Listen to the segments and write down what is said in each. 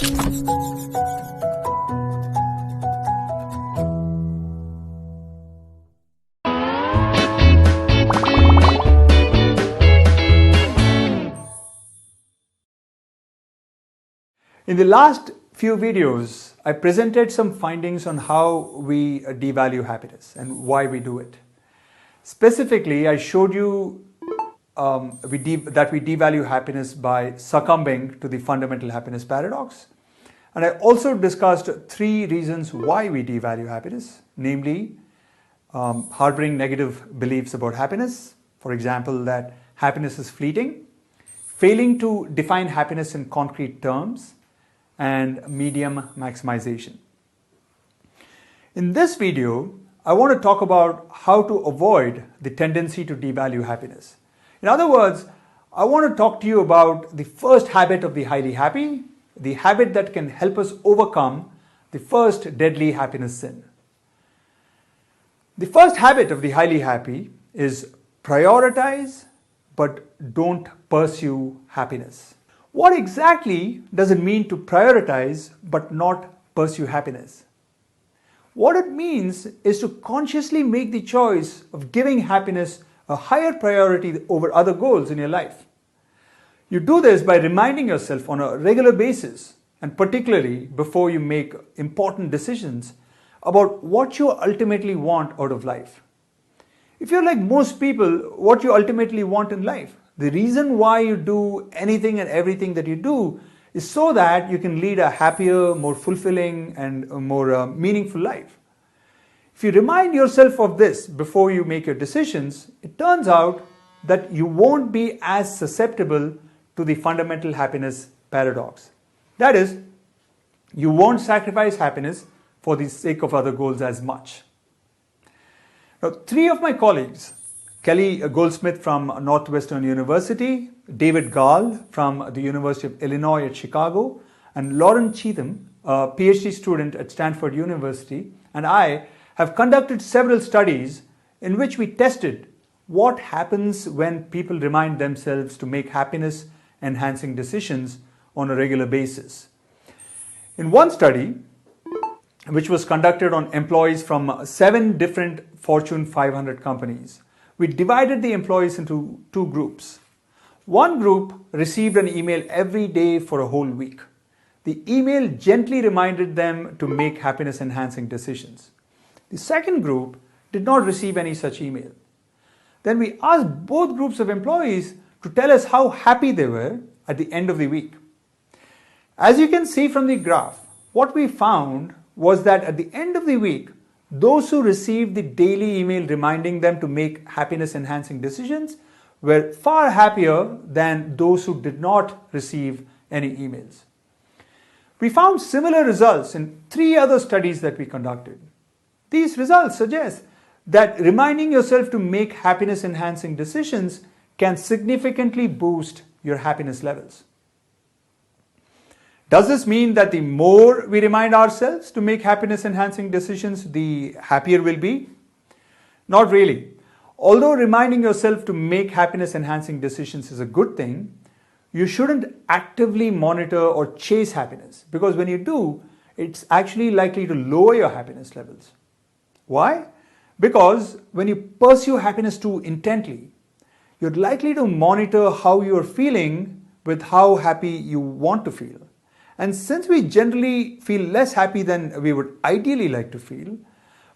In the last few videos, I presented some findings on how we devalue happiness and why we do it. Specifically, I showed you that we devalue happiness by succumbing to the fundamental happiness paradox. And I also discussed 3 reasons why we devalue happiness, namely harboring negative beliefs about happiness, for example, that happiness is fleeting, failing to define happiness in concrete terms, and medium maximization. In this video, I want to talk about how to avoid the tendency to devalue happiness. In other words, I want to talk to you about the first habit of the highly happy, the habit that can help us overcome the first deadly happiness sin. The first habit of the highly happy is prioritize but don't pursue happiness. What exactly does it mean to prioritize but not pursue happiness? What it means is to consciously make the choice of giving happiness a higher priority over other goals in your life. You do this by reminding yourself on a regular basis, and particularly before you make important decisions, about what you ultimately want out of life. If you're like most people, what you ultimately want in life, the reason why you do anything and everything that you do is so that you can lead a happier, more fulfilling, and a more meaningful life. If you remind yourself of this before you make your decisions, it turns out that you won't be as susceptible to the fundamental happiness paradox. That is, you won't sacrifice happiness for the sake of other goals as much. Now, 3 of my colleagues, Kelly Goldsmith from Northwestern University, David Gall from the University of Illinois at Chicago, and Lauren Cheatham, a PhD student at Stanford University, and I have conducted several studies in which we tested what happens when people remind themselves to make happiness-enhancing decisions on a regular basis. In one study, which was conducted on employees from 7 different Fortune 500 companies, we divided the employees into 2 groups. One group received an email every day for a whole week. The email gently reminded them to make happiness-enhancing decisions. The second group did not receive any such email. Then we asked both groups of employees to tell us how happy they were at the end of the week. As you can see from the graph, what we found was that at the end of the week, those who received the daily email reminding them to make happiness-enhancing decisions were far happier than those who did not receive any emails. We found similar results in 3 other studies that we conducted. These results suggest that reminding yourself to make happiness-enhancing decisions can significantly boost your happiness levels. Does this mean that the more we remind ourselves to make happiness-enhancing decisions, the happier we'll be? Not really. Although reminding yourself to make happiness-enhancing decisions is a good thing, you shouldn't actively monitor or chase happiness, because when you do, it's actually likely to lower your happiness levels. Why? Because when you pursue happiness too intently, you're likely to monitor how you're feeling with how happy you want to feel. And since we generally feel less happy than we would ideally like to feel,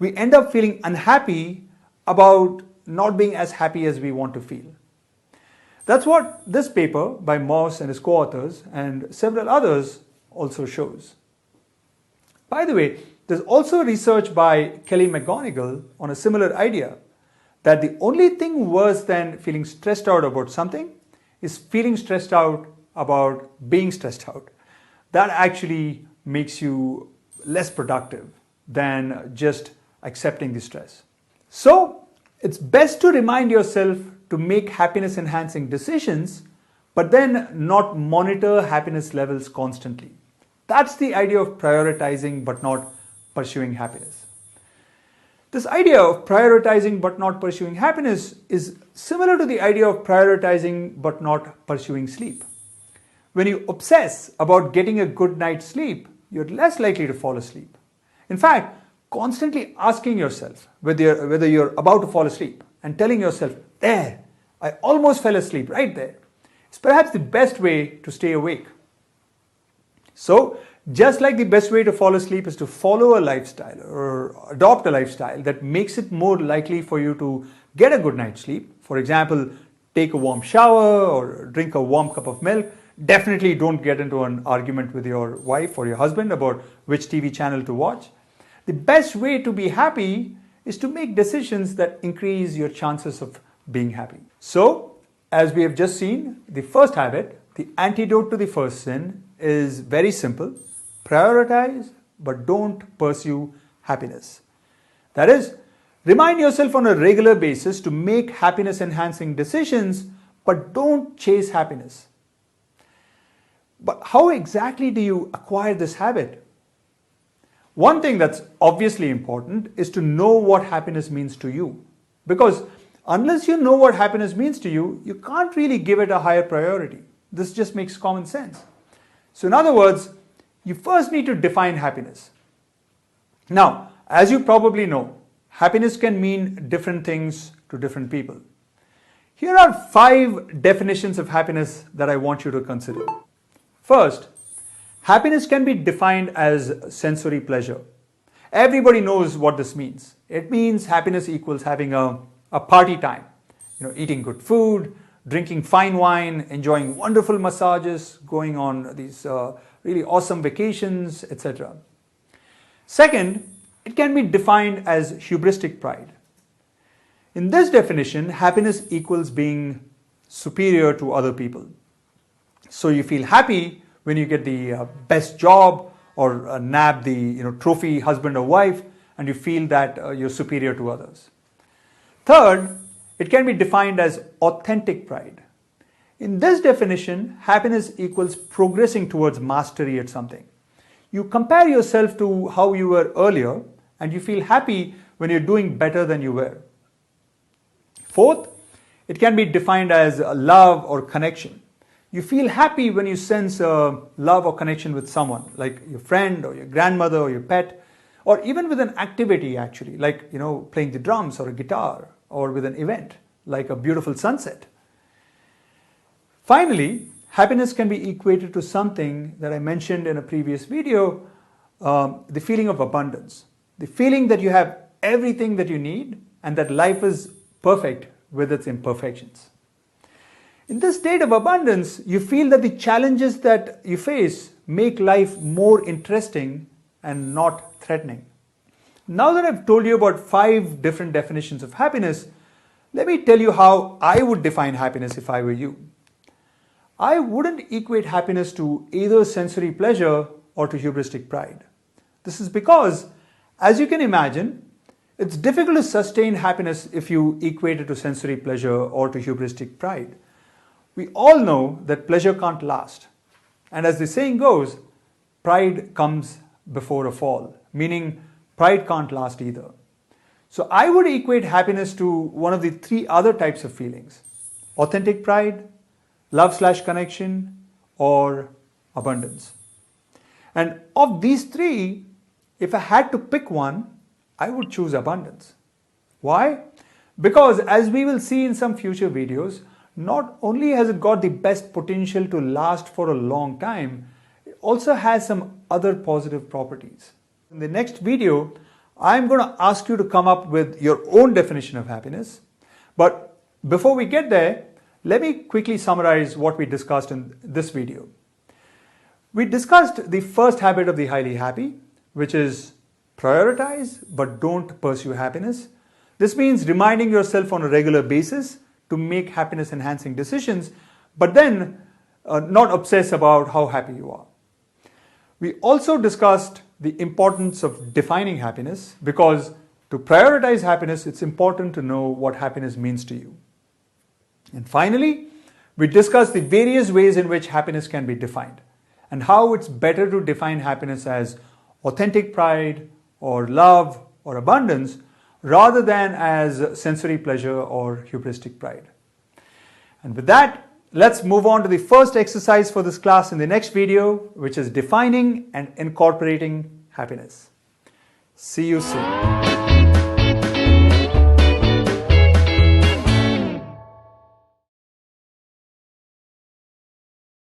we end up feeling unhappy about not being as happy as we want to feel. That's what this paper by Moss and his co-authors and several others also shows. By the way, there's also research by Kelly McGonigal on a similar idea, that the only thing worse than feeling stressed out about something is feeling stressed out about being stressed out. That actually makes you less productive than just accepting the stress. So it's best to remind yourself to make happiness-enhancing decisions, but then not monitor happiness levels constantly. That's the idea of prioritizing but not pursuing happiness. This idea of prioritizing but not pursuing happiness is similar to the idea of prioritizing but not pursuing sleep. when you obsess about getting a good night's sleep, you're less likely to fall asleep. In fact, constantly asking yourself whether you're about to fall asleep and telling yourself, there, I almost fell asleep right there, is perhaps the best way to stay awake. So, just like the best way to fall asleep is to follow a lifestyle or adopt a lifestyle that makes it more likely for you to get a good night's sleep, for example, take a warm shower or drink a warm cup of milk, definitely don't get into an argument with your wife or your husband about which TV channel to watch. The best way to be happy is to make decisions that increase your chances of being happy. So, as we have just seen, the first habit, the antidote to the first sin, is very simple. Prioritize, but don't pursue happiness. That is, remind yourself on a regular basis to make happiness-enhancing decisions, but don't chase happiness. But how exactly do you acquire this habit? One thing that's obviously important is to know what happiness means to you. Because unless you know what happiness means to you, you can't really give it a higher priority. This just makes common sense. So in other words, you first need to define happiness. Now, as you probably know, happiness can mean different things to different people. Here are 5 definitions of happiness that I want you to consider. First, happiness can be defined as sensory pleasure. Everybody knows what this means. It means happiness equals having a party time, eating good food, drinking fine wine, enjoying wonderful massages, going on these really awesome vacations, etc. Second, it can be defined as hubristic pride. In this definition, happiness equals being superior to other people. So you feel happy when you get the best job or nab the trophy husband or wife, and you feel that you're superior to others. Third, it can be defined as authentic pride. In this definition, happiness equals progressing towards mastery at something. You compare yourself to how you were earlier, and you feel happy when you're doing better than you were. Fourth, it can be defined as love or connection. You feel happy when you sense love or connection with someone, like your friend or your grandmother or your pet, or even with an activity actually, like playing the drums or a guitar, or with an event, like a beautiful sunset. Finally, happiness can be equated to something that I mentioned in a previous video, the feeling of abundance. The feeling that you have everything that you need and that life is perfect with its imperfections. In this state of abundance, you feel that the challenges that you face make life more interesting and not threatening. Now that I've told you about 5 different definitions of happiness, let me tell you how I would define happiness if I were you. I wouldn't equate happiness to either sensory pleasure or to hubristic pride. This is because, as you can imagine, it's difficult to sustain happiness if you equate it to sensory pleasure or to hubristic pride. We all know that pleasure can't last. And as the saying goes, pride comes before a fall, meaning pride can't last either. So I would equate happiness to one of the 3 other types of feelings: authentic pride, love/connection, or abundance. And of these 3, if I had to pick one, I would choose abundance. Why? Because as we will see in some future videos, not only has it got the best potential to last for a long time, it also has some other positive properties. In the next video, I'm going to ask you to come up with your own definition of happiness. But before we get there, let me quickly summarize what we discussed in this video. We discussed the first habit of the highly happy, which is prioritize but don't pursue happiness. This means reminding yourself on a regular basis to make happiness enhancing decisions, but then not obsess about how happy you are. We also discussed the importance of defining happiness, because to prioritize happiness, it's important to know what happiness means to you. And finally, we discussed the various ways in which happiness can be defined and how it's better to define happiness as authentic pride or love or abundance rather than as sensory pleasure or hubristic pride. And with that, Let's move on to the first exercise for this class in the next video, which is defining and incorporating happiness. See you soon.